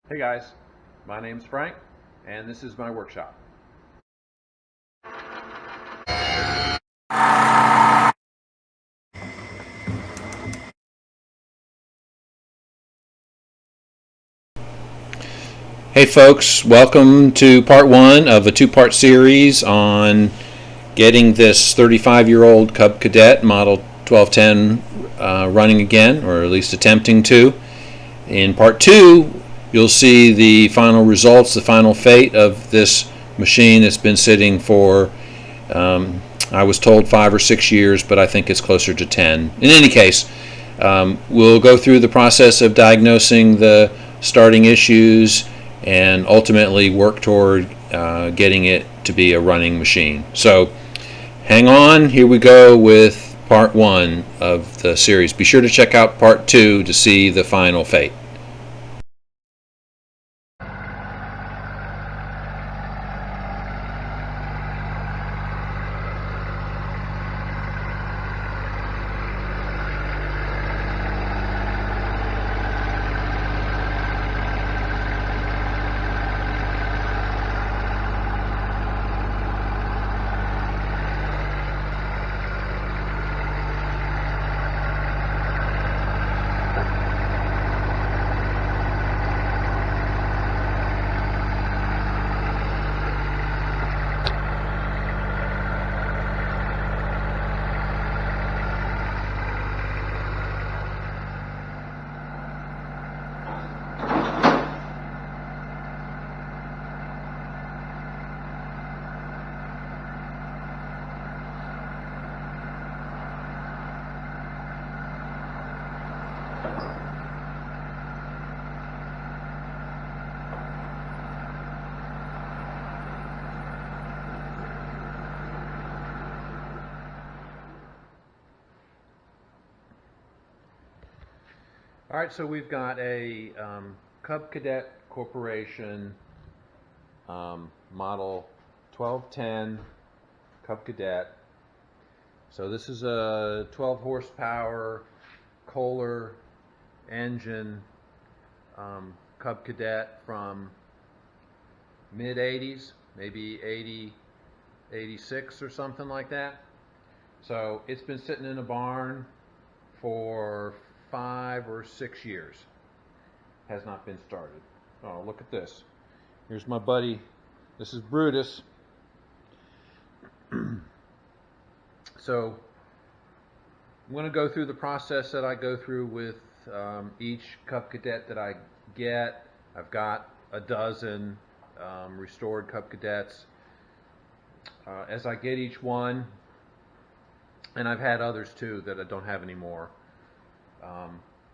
Hey guys, my name's Frank, and this is my workshop. Hey folks, welcome to part one of a two-part series on getting this 35-year-old Cub Cadet Model 1210 running again, or at least attempting to. In part two, you'll see the final results, the final fate of this machine that's been sitting for, I was told 5 or 6 years, but I think it's closer to 10. In any case, we'll go through the process of diagnosing the starting issues and ultimately work toward getting it to be a running machine. So hang on, here we go with part one of the series. Be sure to check out part two to see the final fate. All right, so we've got a Cub Cadet Corporation Model 1210 Cub Cadet. So this is a 12 horsepower Kohler engine Cub Cadet from mid-80s, maybe 80, 86 or something like that. So it's been sitting in a barn for 5 or 6 years. Has not been started. Oh, look at this. Here's my buddy. This is Brutus. So I'm going to go through the process that I go through with each Cub Cadet that I get. I've got a dozen restored Cub Cadets. As I get each one, and I've had others too that I don't have anymore,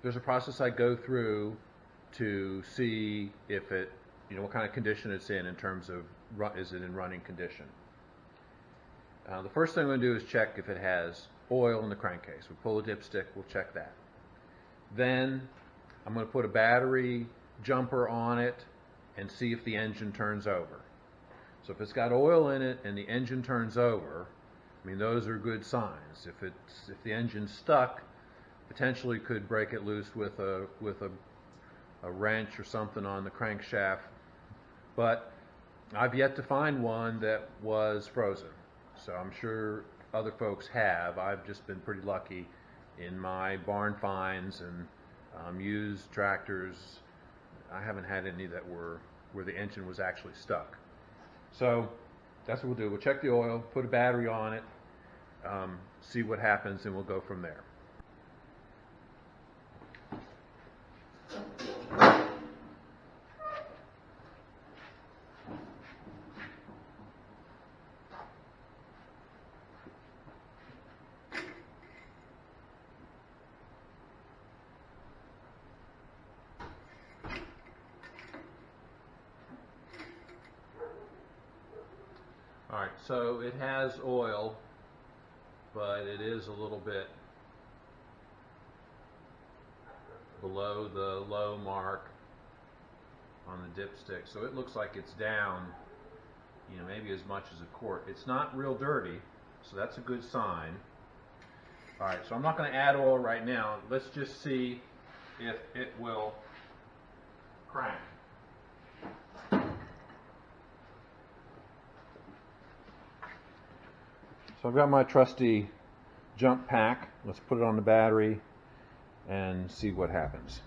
there's a process I go through to see if it, what kind of condition it's in terms of, is it in running condition. The first thing I'm going to do is check if it has oil in the crankcase. We'll pull a dipstick, we'll check that. Then I'm going to put a battery jumper on it and see if the engine turns over. So if it's got oil in it and the engine turns over, I mean, those are good signs. If the engine's stuck, potentially could break it loose with a wrench or something on the crankshaft. But I've yet to find one that was frozen. So I'm sure other folks have. I've just been pretty lucky in my barn finds and used tractors. I haven't had any that were where the engine was actually stuck. So that's what we'll do. We'll check the oil, put a battery on it, see what happens, and we'll go from there. All right, so it has oil, but it is a little bit below the low mark on the dipstick. So it looks like it's down, maybe as much as a quart. It's not real dirty, so that's a good sign. All right, so I'm not going to add oil right now. Let's just see if it will crank. So I've got my trusty jump pack. Let's put it on the battery and see what happens.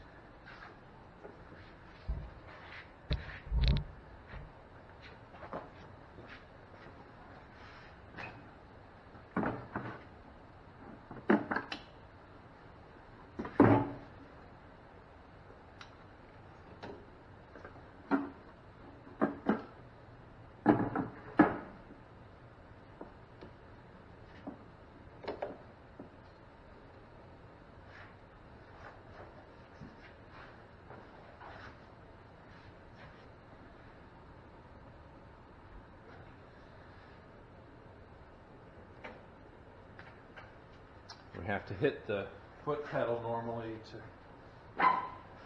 We have to hit the foot pedal normally to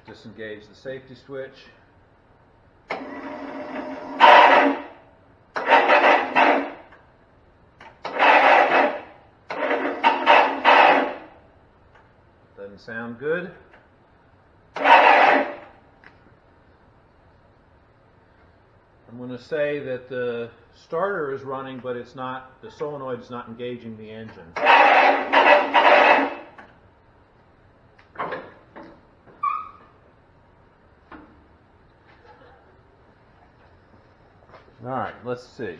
disengage the safety switch. Doesn't sound good. I'm going to say that the starter is running, but it's not, the solenoid is not engaging the engine. All right, let's see.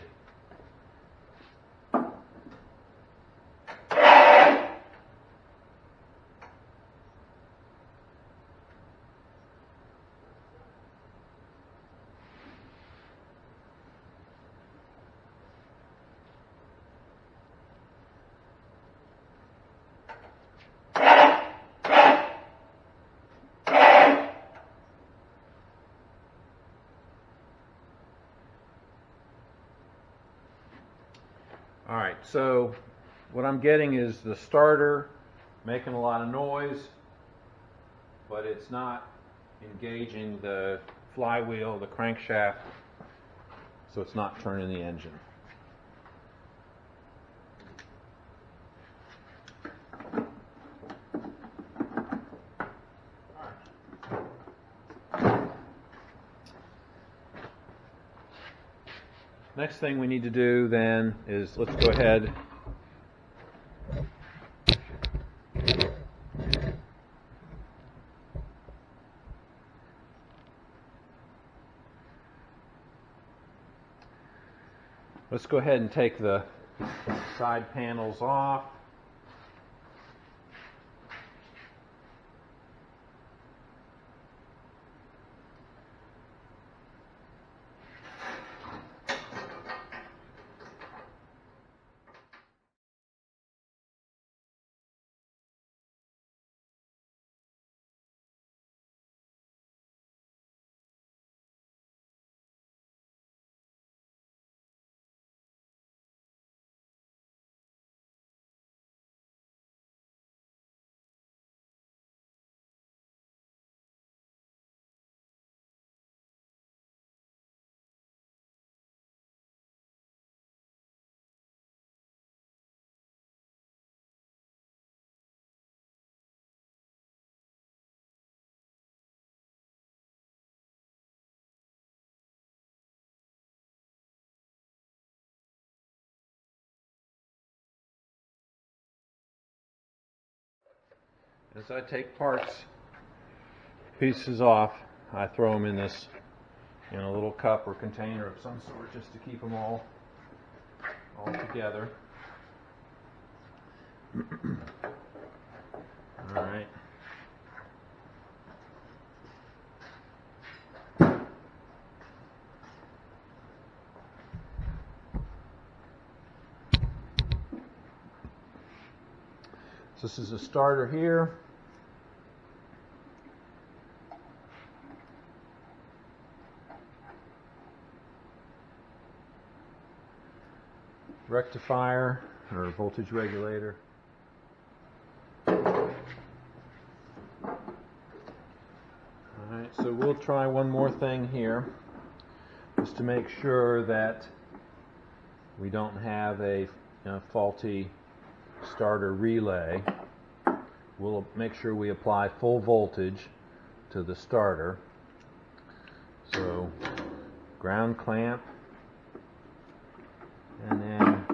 All right, so what I'm getting is the starter making a lot of noise, but it's not engaging the flywheel, the crankshaft, so it's not turning the engine. Next thing we need to do then is let's go ahead and take the side panels off. As I take pieces off, I throw them in a little cup or container of some sort just to keep them all together. All right. So this is a starter here. Rectifier or voltage regulator. Alright, so we'll try one more thing here just to make sure that we don't have a faulty starter relay. We'll make sure we apply full voltage to the starter. So ground clamp, and then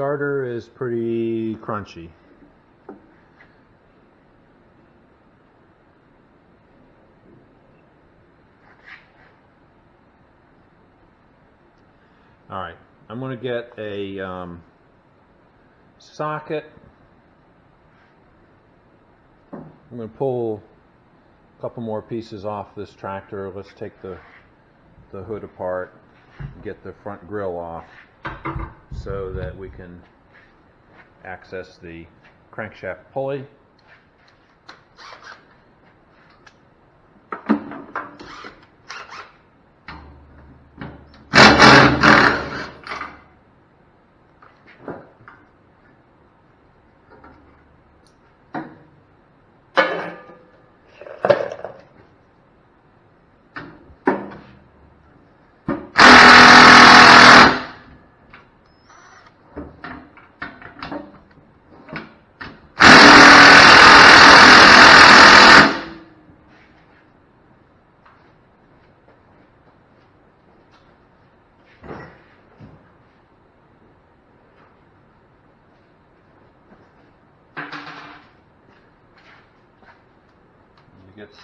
starter is pretty crunchy. Alright, I'm going to get a socket. I'm going to pull a couple more pieces off this tractor. Let's take the hood apart, get the front grille off so that we can access the crankshaft pulley. You get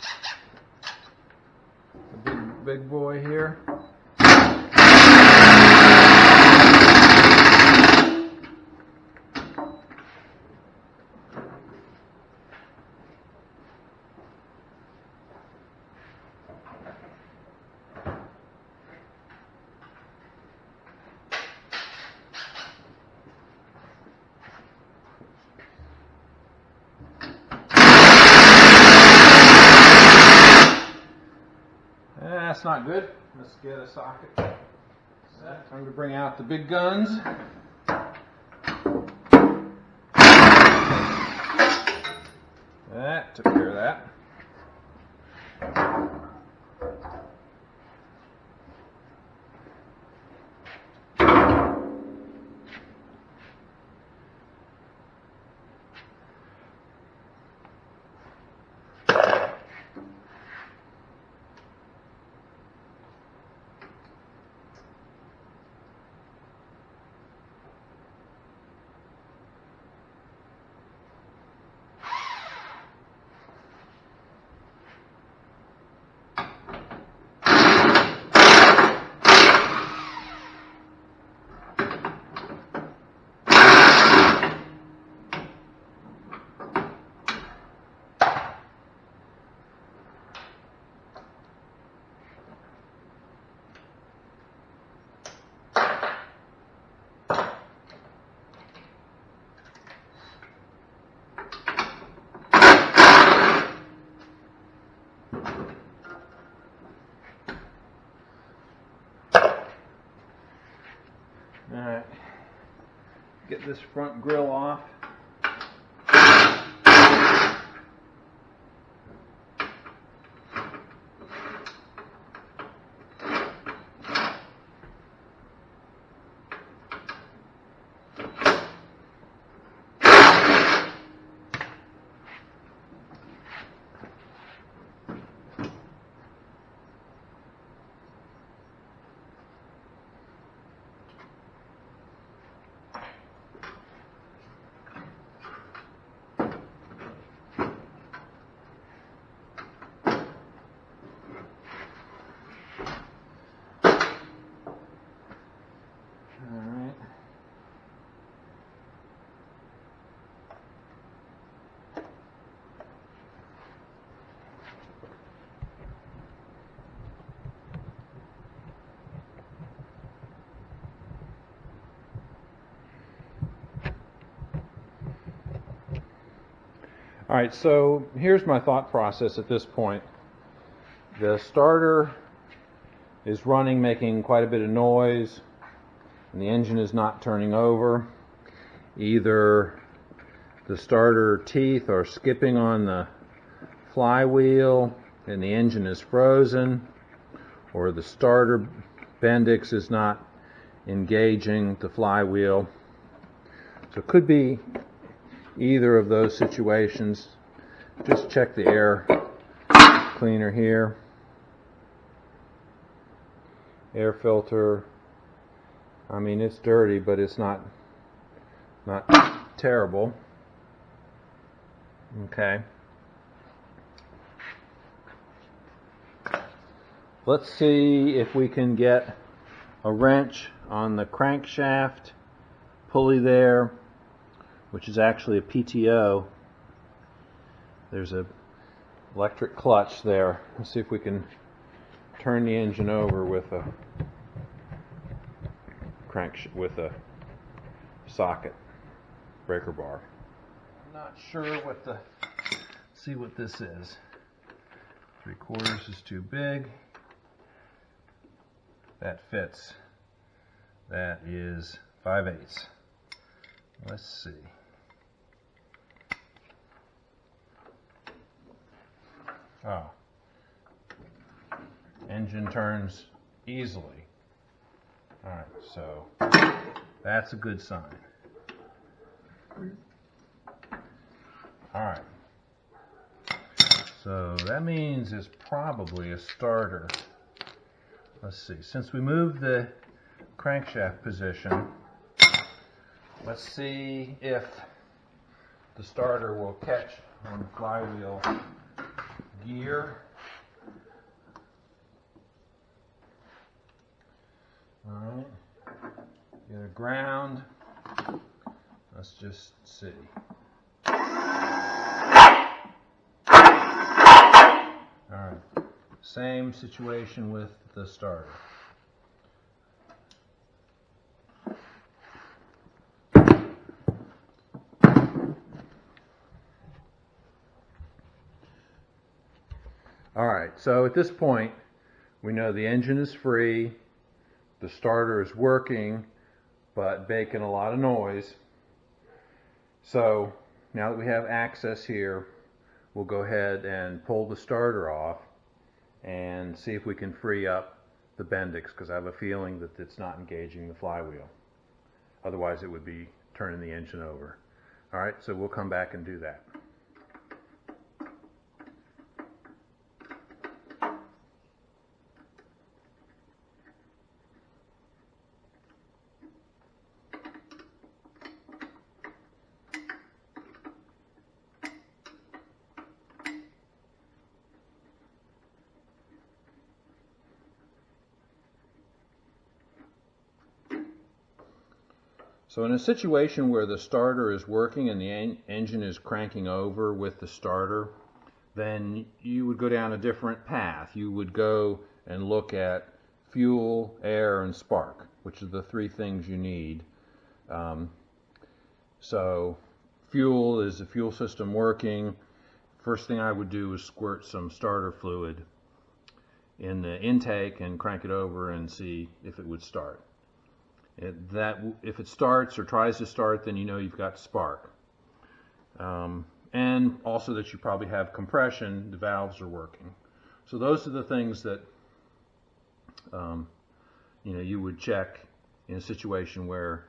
the big boy here. That's not good. Let's get a socket. Time to bring out the big guns. That took care of that. Alright, get this front grille off. Alright, so here's my thought process at this point. The starter is running, making quite a bit of noise, and the engine is not turning over. Either the starter teeth are skipping on the flywheel and the engine is frozen, or the starter bendix is not engaging the flywheel. So it could be either of those situations. Just check the air cleaner here. Air filter, I mean, it's dirty, but it's not Not terrible. Okay. Let's see if we can get a wrench on the crankshaft pulley there, which is actually a PTO. There's a electric clutch there. Let's see if we can turn the engine over with a with a socket breaker bar. I'm not sure what the, see what this is. 3/4 is too big. That fits. That is 5/8. Let's see. Oh. Engine turns easily. Alright, so that's a good sign. Alright. So that means it's probably a starter. Let's see. Since we moved the crankshaft position, let's see if the starter will catch on the flywheel gear. Alright, get a ground. Let's just see. Alright, same situation with the starter. Alright, so at this point, we know the engine is free. The starter is working, but making a lot of noise. So now that we have access here, we'll go ahead and pull the starter off and see if we can free up the Bendix, because I have a feeling that it's not engaging the flywheel. Otherwise it would be turning the engine over. Alright, so we'll come back and do that. So in a situation where the starter is working and the engine is cranking over with the starter, then you would go down a different path. You would go and look at fuel, air, and spark, which are the three things you need. So fuel, is the fuel system working? First thing I would do is squirt some starter fluid in the intake and crank it over and see if it would start. If it starts or tries to start, then you know you've got spark. And also that you probably have compression, the valves are working. So those are the things that you would check in a situation where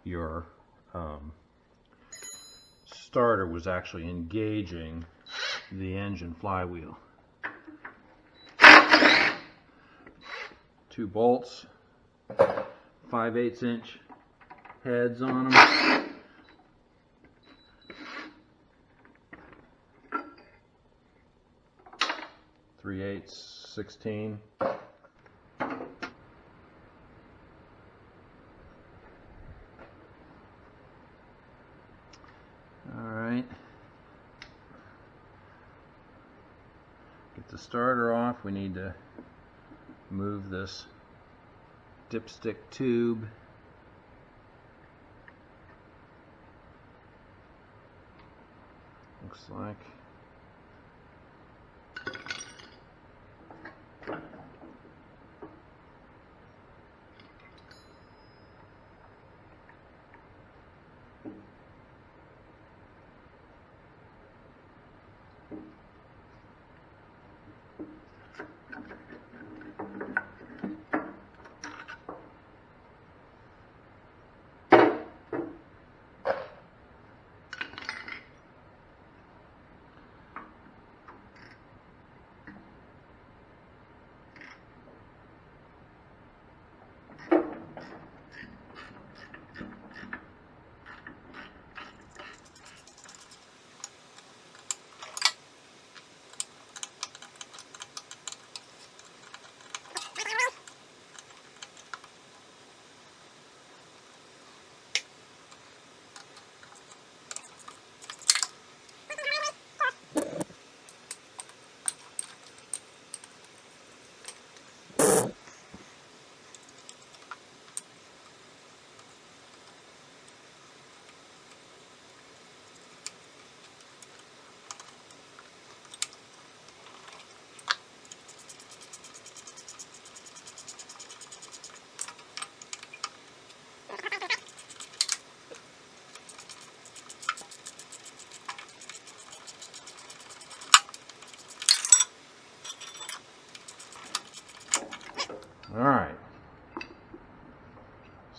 your starter was actually engaging the engine flywheel. 2 bolts. 5/8 inch heads on them. Three-eighths, 16. All right. Get the starter off. We need to move this dipstick tube. Looks like.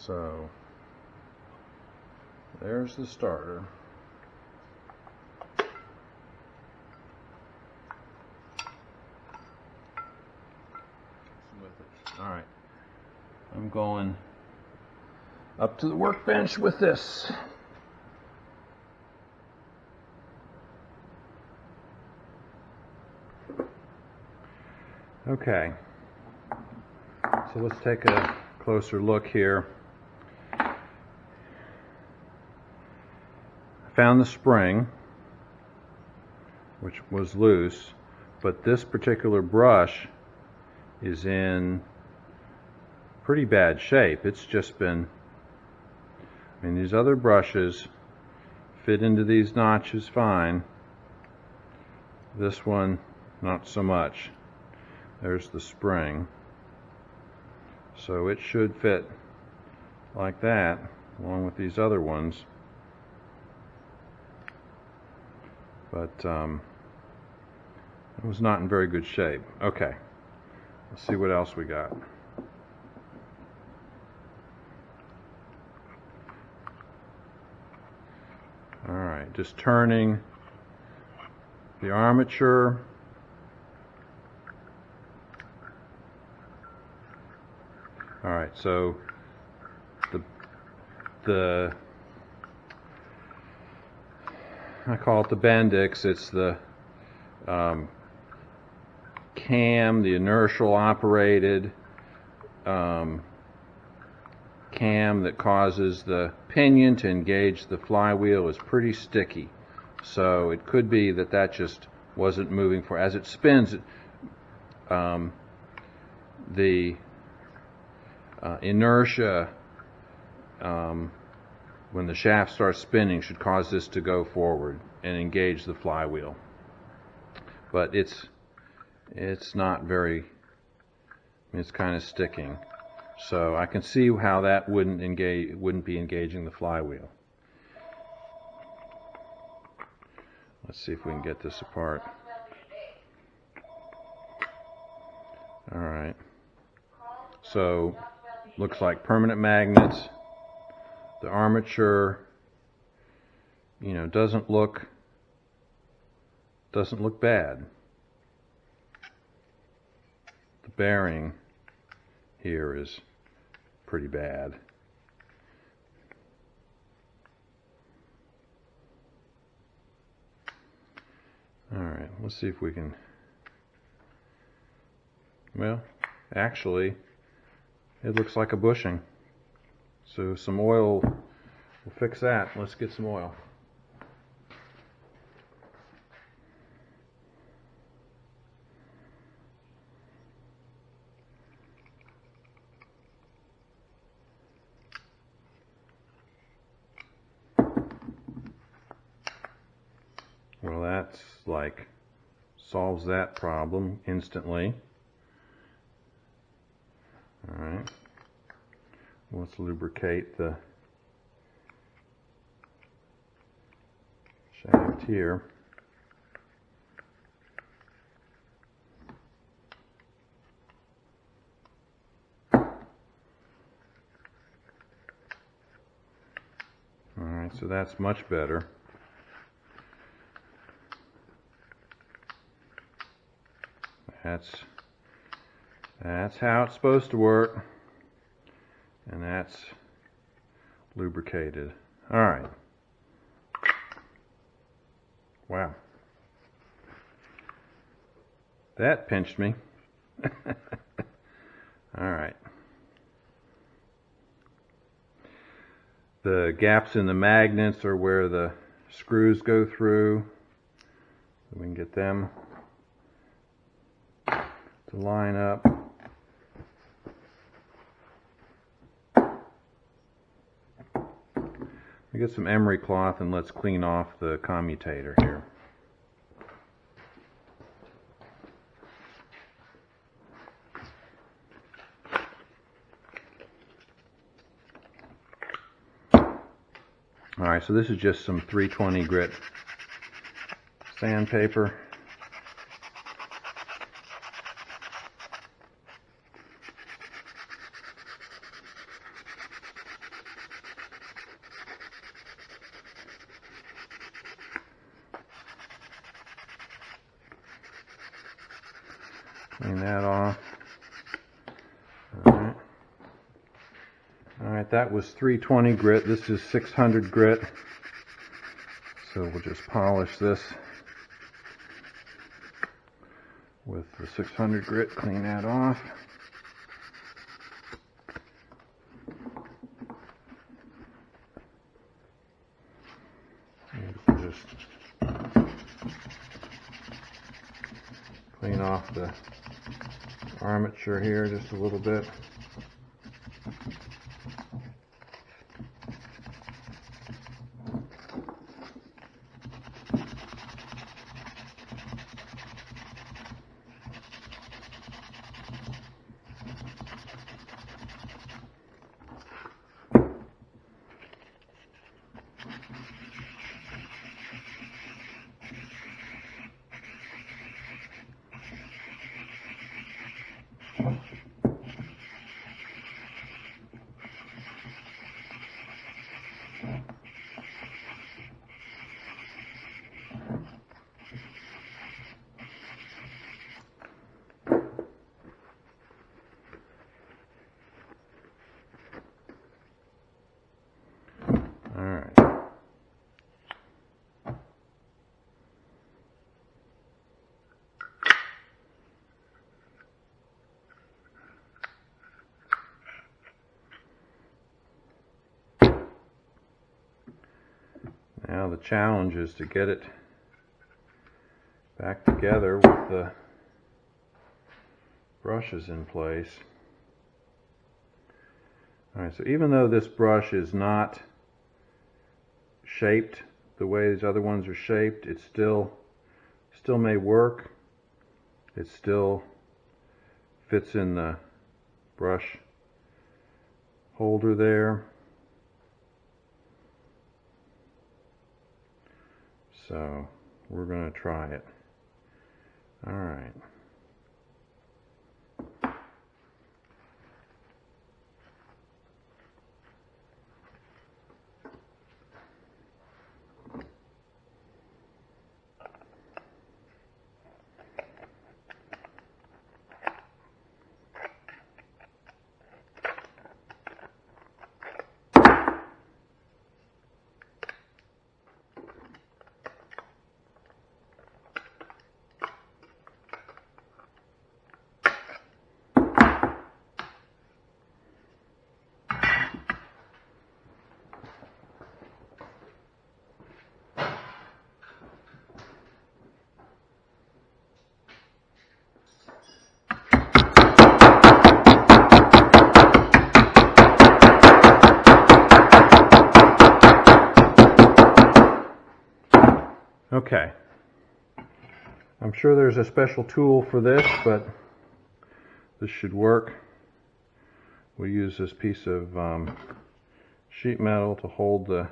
So there's the starter. Alright, I'm going up to the workbench with this. Okay, so let's take a closer look here. I found the spring, which was loose, but this particular brush is in pretty bad shape. It's just been, I mean, these other brushes fit into these notches fine. This one, not so much. There's the spring. So it should fit like that, along with these other ones. But it was not in very good shape. Okay, let's see what else we got. Alright, just turning the armature. Alright, so the I call it the Bendix. It's the cam, the inertial operated cam that causes the pinion to engage the flywheel is pretty sticky. So it could be that that just wasn't moving for, as it spins, the inertia when the shaft starts spinning should cause this to go forward and engage the flywheel. But it's not very, it's kind of sticking. So I can see how that wouldn't be engaging the flywheel. Let's see if we can get this apart. All right. So looks like permanent magnets. The armature, you know, doesn't look bad. The bearing here is pretty bad. All right, let's see if we can, well, actually, it looks like a bushing. So some oil will fix that. Let's get some oil. Well, that's like solves that problem instantly. All right. Let's lubricate the shaft here. All right, so that's much better. That's how it's supposed to work. And that's lubricated. All right. Wow. That pinched me. All right. The gaps in the magnets are where the screws go through. We can get them to line up. We get some emery cloth and let's clean off the commutator here. Alright, so this is just some 320 grit sandpaper. Clean that off. Alright. Alright, that was 320 grit. This is 600 grit. So we'll just polish this with the 600 grit. Clean that off. And just clean off the armature here just a little bit. Now the challenge is to get it back together with the brushes in place. Alright, so even though this brush is not shaped the way these other ones are shaped, it still may work. It still fits in the brush holder there. So we're going to try it. All right. Okay, I'm sure there's a special tool for this, but this should work. We use this piece of sheet metal to hold the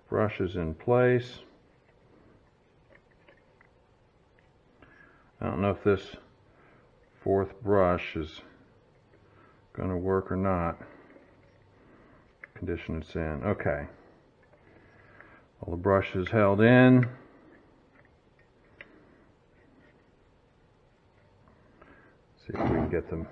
brushes in place. I don't know if this fourth brush is going to work or not. Condition it's in. Okay. All the brushes held in. See if we can get them.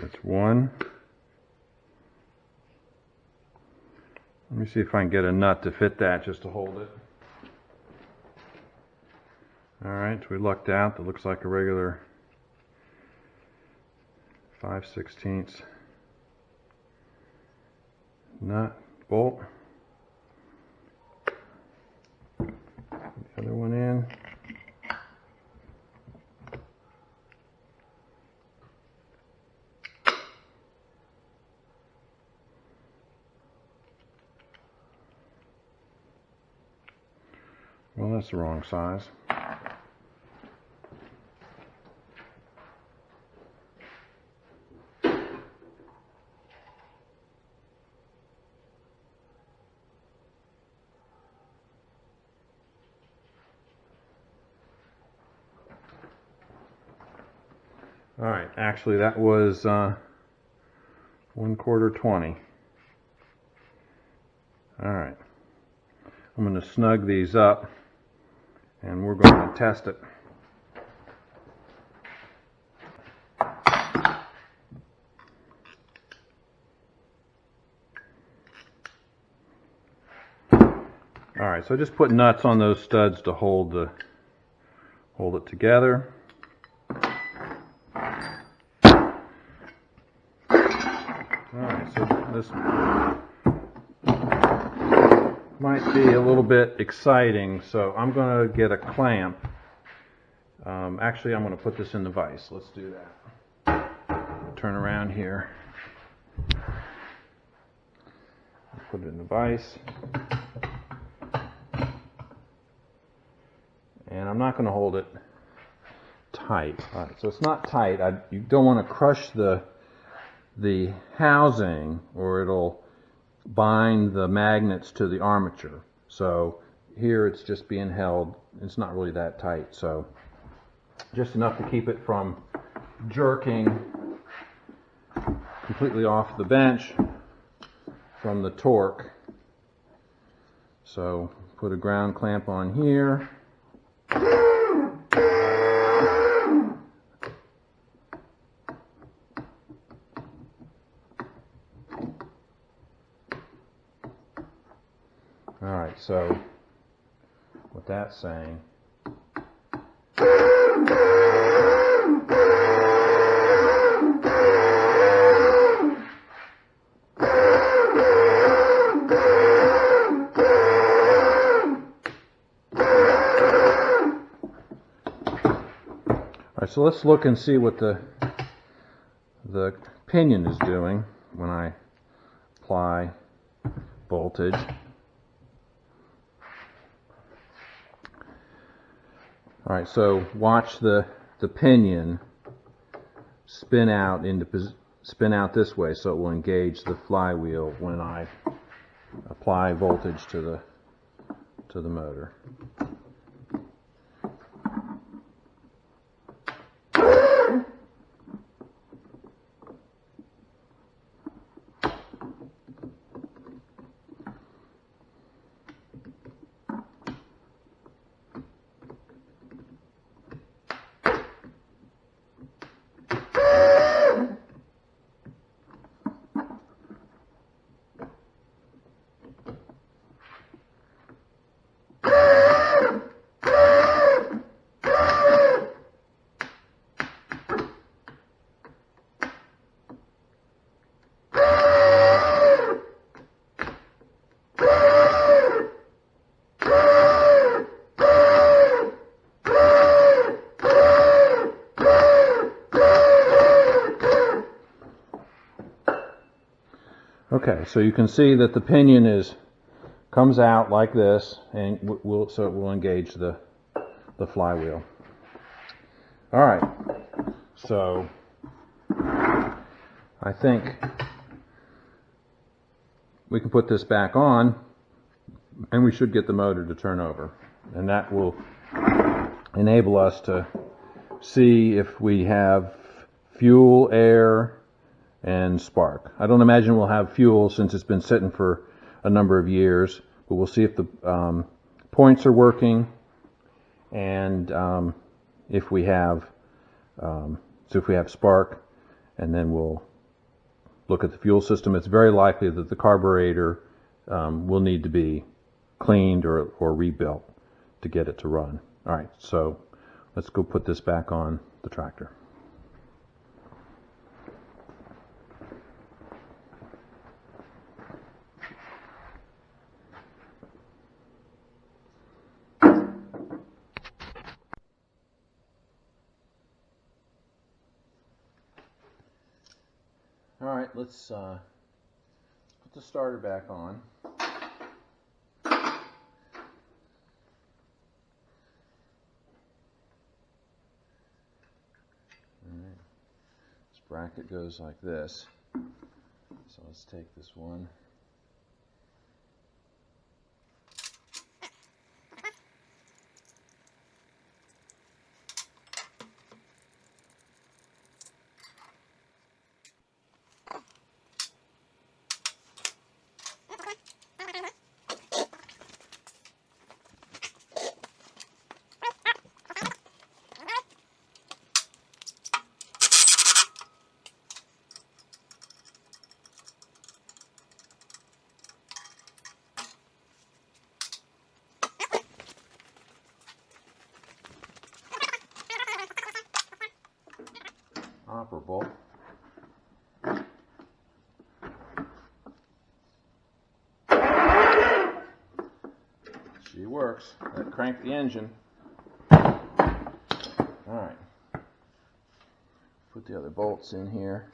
That's one. Let me see if I can get a nut to fit that just to hold it. Alright, we lucked out. That looks like a regular 5/16 nut bolt. The other one in. Well, that's the wrong size. All right, actually that was 1/4 20. All right, I'm going to snug these up and we're going to test it. All right, so I just put nuts on those studs to hold it together. Alright, so this might be a little bit exciting, so I'm going to get a clamp. Actually, I'm going to put this in the vise. Let's do that. Turn around here. Put it in the vise. And I'm not going to hold it tight. Alright, so it's not tight. You don't want to crush the housing or it'll bind the magnets to the armature. So here it's just being held. It's not really that tight, so just enough to keep it from jerking completely off the bench from the torque. So put a ground clamp on here. Alright, so what that's saying, alright, so let's look and see what the pinion is doing when I apply voltage. Alright, so watch the pinion spin out this way, so it will engage the flywheel when I apply voltage to the motor. Okay, so you can see that the pinion comes out like this, and so it will engage the flywheel. All right, so I think we can put this back on, and we should get the motor to turn over, and that will enable us to see if we have fuel, air, and spark. I don't imagine we'll have fuel since it's been sitting for a number of years, but we'll see if the points are working, and if we have spark, and then we'll look at the fuel system. It's very likely that the carburetor will need to be cleaned or rebuilt to get it to run. All right, so let's go put this back on the tractor. All right, let's put the starter back on. This bracket goes like this. So let's take this one. Operable. She works. That cranked the engine. Alright. Put the other bolts in here.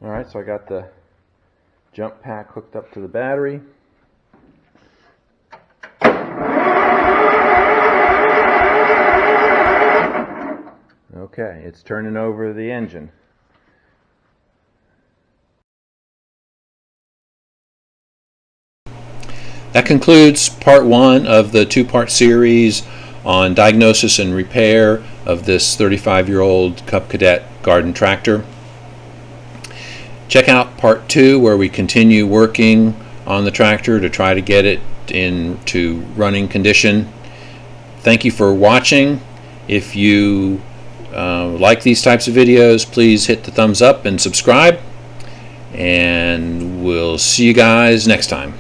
Alright, so I got the jump pack hooked up to the battery. Okay, it's turning over the engine. That concludes part one of the two-part series on diagnosis and repair of this 35-year-old Cub Cadet garden tractor. Check out part 2, where we continue working on the tractor to try to get it into running condition. Thank you for watching. If you like these types of videos, please hit the thumbs up and subscribe. And we'll see you guys next time.